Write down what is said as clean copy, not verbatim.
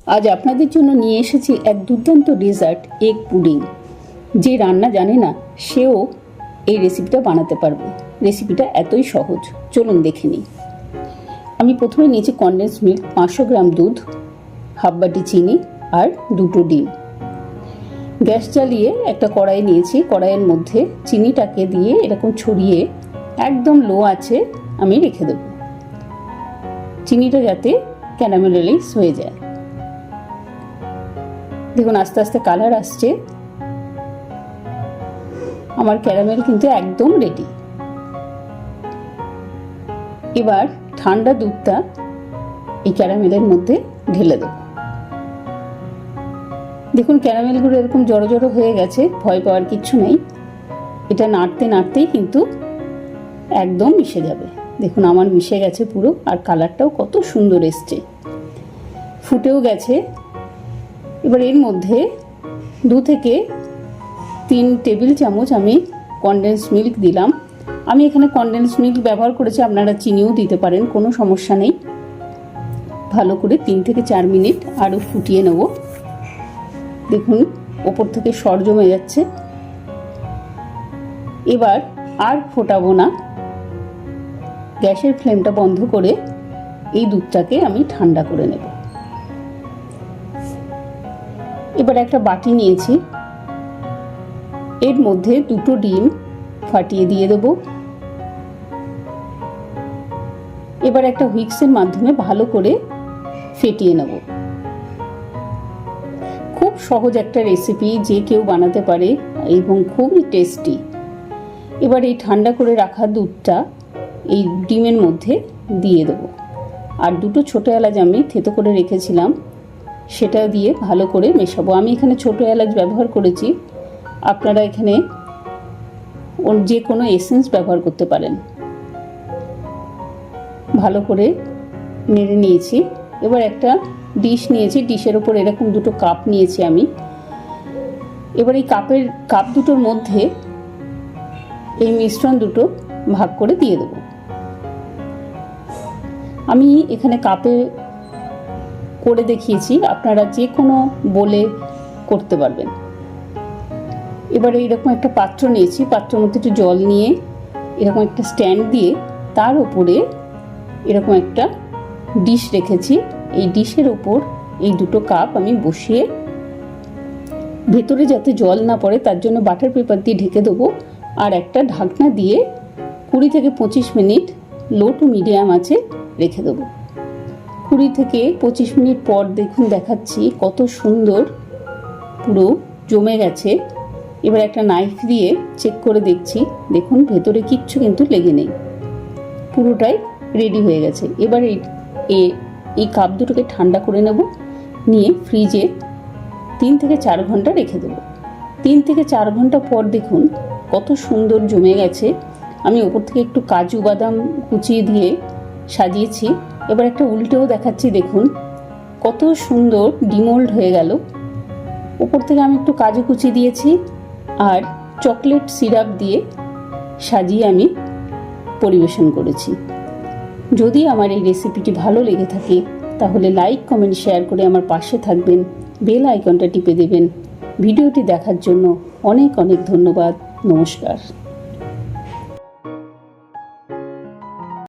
আজ আপনাদের জন্য নিয়ে এসেছি এক দুর্দান্ত ডেজার্ট এগ পুডিং। যে রান্না জানে না সেও এই রেসিপিটা বানাতে পারবে। রেসিপিটা এতই সহজ, চলুন দেখে নিই। আমি প্রথমে নিয়েছি কনডেন্স মিল্ক 500 গ্রাম দুধ, হাফ বাটি চিনি আর 2টো ডিম। গ্যাস জ্বালিয়ে একটা কড়াই নিয়েছি, কড়াইয়ের মধ্যে চিনিটাকে দিয়ে এরকম ছড়িয়ে একদম লো আছে আমি রেখে দেব, চিনিটা যাতে ক্যারামেলাইজ হয়ে যায়। দেখুন আস্তে আস্তে কালার আসছে, আমার ক্যারামেল কিন্তু একদম রেডি। এবার ঠান্ডা দুধটা এই ক্যারামেলের মধ্যে ঢেলে দেব। দেখুন ক্যারামেলগুলো এরকম জড়ো জড়ো হয়ে গেছে, ভয় পাওয়ার কিচ্ছু নেই। এটা নাড়তে নাড়তেই কিন্তু একদম মিশে যাবে। দেখুন আমার মিশে গেছে পুরো, আর কালারটাও কত সুন্দর এসছে, ফুটেও গেছে। এবার এর মধ্যে 2 থেকে 3 টেবিল চামচ আমি কনডেন্স মিল্ক দিলাম। আমি এখানে কনডেন্স মিল্ক ব্যবহার করেছি, আপনারা চিনিও দিতে পারেন, কোনো সমস্যা নেই। ভালো করে 3 থেকে 4 মিনিট আরও ফুটিয়ে নেব। দেখুন ওপর থেকে সর জমে যাচ্ছে। এবার আর ফোটাবো না, গ্যাসের ফ্লেমটা বন্ধ করে এই দুধটাকে আমি ঠান্ডা করে নেব। এবার একটা বাটি নিয়েছি, এর মধ্যে 2টো ডিম ফাটিয়ে দিয়ে দেব। এবার একটা হুইস্কের মাধ্যমে ভালো করে ফেটিয়ে নেব। খুব সহজ একটা রেসিপি, যে কেউ বানাতে পারে এবং খুবই টেস্টি। এবার এই ঠান্ডা করে রাখা দুধটা এই ডিমের মধ্যে দিয়ে দেব, আর 2টো ছোটো এলাচ আমি থেতো করে রেখেছিলাম সেটা দিয়ে ভালো করে মেশাবো। আমি এখানে ছোটো এলাচ ব্যবহার করেছি, আপনারা এখানে যে কোনো এসেন্স ব্যবহার করতে পারেন। ভালো করে নেড়ে নিয়েছি। এবার একটা ডিশ নিয়েছি, ডিশের ওপর এরকম 2টো কাপ নিয়েছি আমি। এবার এই কাপ দুটোর মধ্যে এই মিশ্রণ দুটো ভাগ করে দিয়ে দেব। আমি এখানে কাপে করে দেখিয়েছি, আপনারা যে কোনো বলে করতে পারবেন। এবারে এরকম একটা পাত্র নিয়েছি, পাত্রের মধ্যে একটু জল নিয়ে এরকম একটা স্ট্যান্ড দিয়ে তার উপরে এরকম একটা ডিশ রেখেছি। এই ডিশের ওপর এই 2টো কাপ আমি বসিয়ে, ভেতরে যাতে জল না পড়ে তার জন্য বাটার পেপার দিয়ে ঢেকে দেবো, আর একটা ঢাকনা দিয়ে 20 থেকে 25 মিনিট লো টু মিডিয়াম আঁচে রেখে দেবো। 20 থেকে 25 মিনিট পর দেখুন দেখাচ্ছি কত সুন্দর পুরো জমে গেছে। এবার একটা নাইফ দিয়ে চেক করে দেখছি, দেখুন ভেতরে কিচ্ছু কিন্তু লেগে নেই, পুরোটাই রেডি হয়ে গেছে। এবার এই কাপ দুটোকে ঠান্ডা করে নেব, নিয়ে ফ্রিজে 3 থেকে 4 ঘন্টা রেখে দেবো। 3 থেকে 4 ঘন্টা পর দেখুন কত সুন্দর জমে গেছে। আমি ওপর থেকে একটু কাজু বাদাম কুচিয়ে দিয়ে সাজিয়েছি। এবার একটা উল্টেও দেখাচ্ছি, দেখুন কত সুন্দর ডিমোল্ড হয়ে গেল। ওপর থেকে আমি একটু কাজু কুচি দিয়েছি আর চকলেট সিরাপ দিয়ে সাজিয়ে আমি পরিবেশন করেছি। যদি আমার এই রেসিপিটি ভালো লেগে থাকে তাহলে লাইক কমেন্ট শেয়ার করে আমার পাশে থাকবেন, বেল আইকনটা টিপে দেবেন। ভিডিওটি দেখার জন্য অনেক অনেক ধন্যবাদ। নমস্কার।